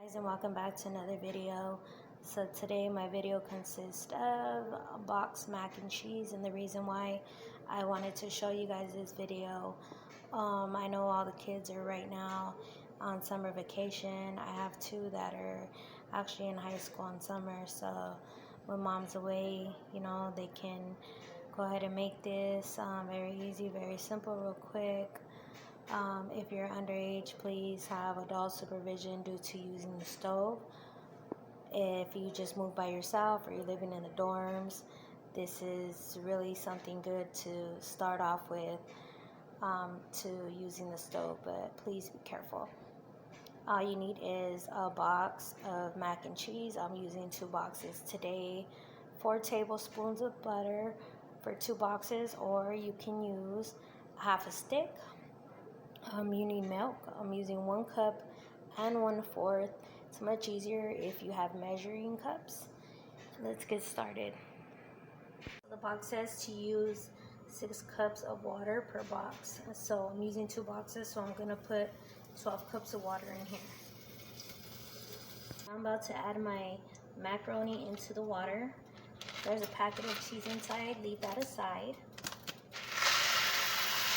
Guys, and welcome back to another video. So today my video consists of boxed mac and cheese, and the reason why I wanted to show you guys this video, I know all the kids are right now on summer vacation. I have two that are actually in high school in summer, so when mom's away, they can go ahead and make this very easy, very simple, real quick. If you're underage, please have adult supervision due to using the stove. If you just move by yourself or you're living in the dorms, this is really something good to start off with, to using the stove, but please be careful. All you need is a box of mac and cheese. I'm using 2 boxes today, 4 tablespoons of butter for 2 boxes, or you can use half a stick. You need milk. I'm using 1 cup and 1/4. It's much easier if you have measuring cups. Let's get started. The box says to use 6 cups of water per box. So I'm using 2 boxes, so I'm gonna put 12 cups of water in here. I'm about to add my macaroni into the water. There's a packet of cheese inside, leave that aside.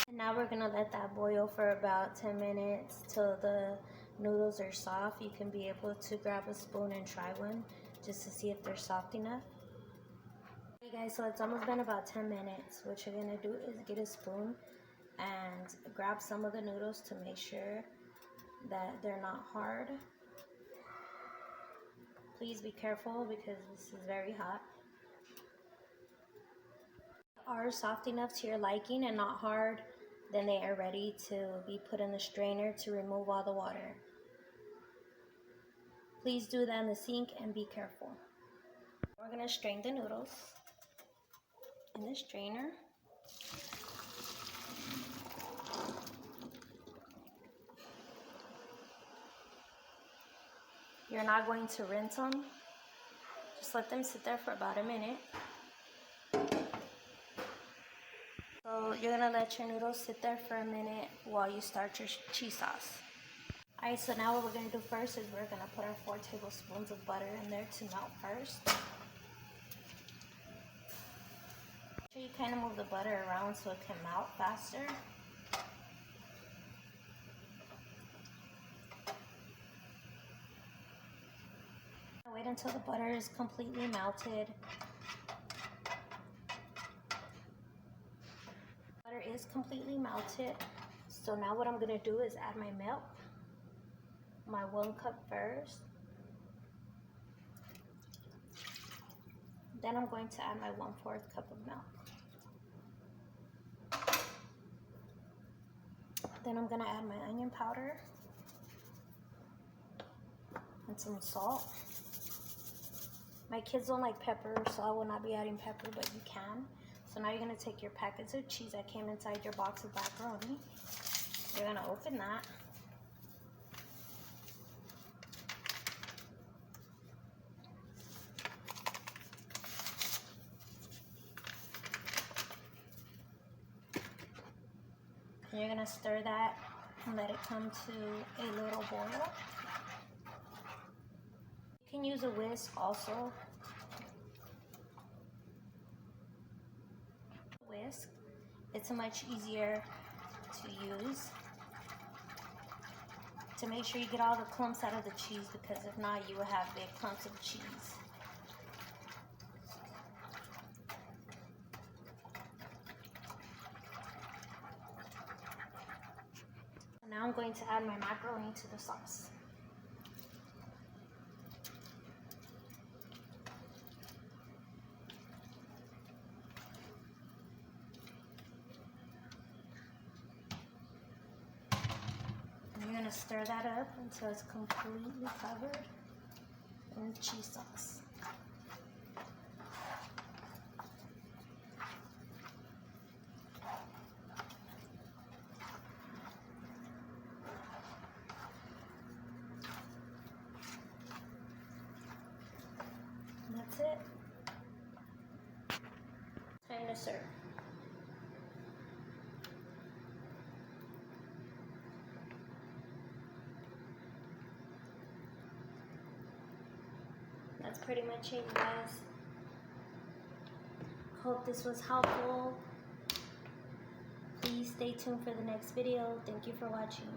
And now we're gonna let that boil for about 10 minutes till the noodles are soft. You can be able to grab a spoon and try one just to see if they're soft enough. Okay guys, so it's almost been about 10 minutes. What you're gonna do is get a spoon and grab some of the noodles to make sure that they're not hard. Please be careful because this is very hot. Are soft enough to your liking and not hard, then they are ready to be put in the strainer to remove all the water. Please do that in the sink and be careful. We're going to strain the noodles in the strainer. You're not going to rinse them. Just let them sit there for about a minute. So you're going to let your noodles sit there for a minute while you start your cheese sauce. Alright, so now what we're going to do first is we're going to put our 4 tablespoons of butter in there to melt first. Make sure you kind of move the butter around so it can melt faster. Wait until the butter is completely melted. Butter is completely melted. So now what I'm going to do is add my milk. My 1 cup first. Then I'm going to add my 1/4 cup of milk. Then I'm going to add my onion powder and some salt. My kids don't like pepper, so I will not be adding pepper, but you can. So now you're going to take your packets of cheese that came inside your box of macaroni. You're going to open that. And you're going to stir that and let it come to a little boil. You can use a whisk also. Whisk. It's much easier to use to make sure you get all the clumps out of the cheese, because if not, you will have big clumps of cheese. Now I'm going to add my macaroni to the sauce. And you're going to stir that up until it's completely covered in the cheese sauce. That's it. Time to serve. that's pretty much it, you guys. Hope this was helpful. Please stay tuned for the next video. Thank you for watching.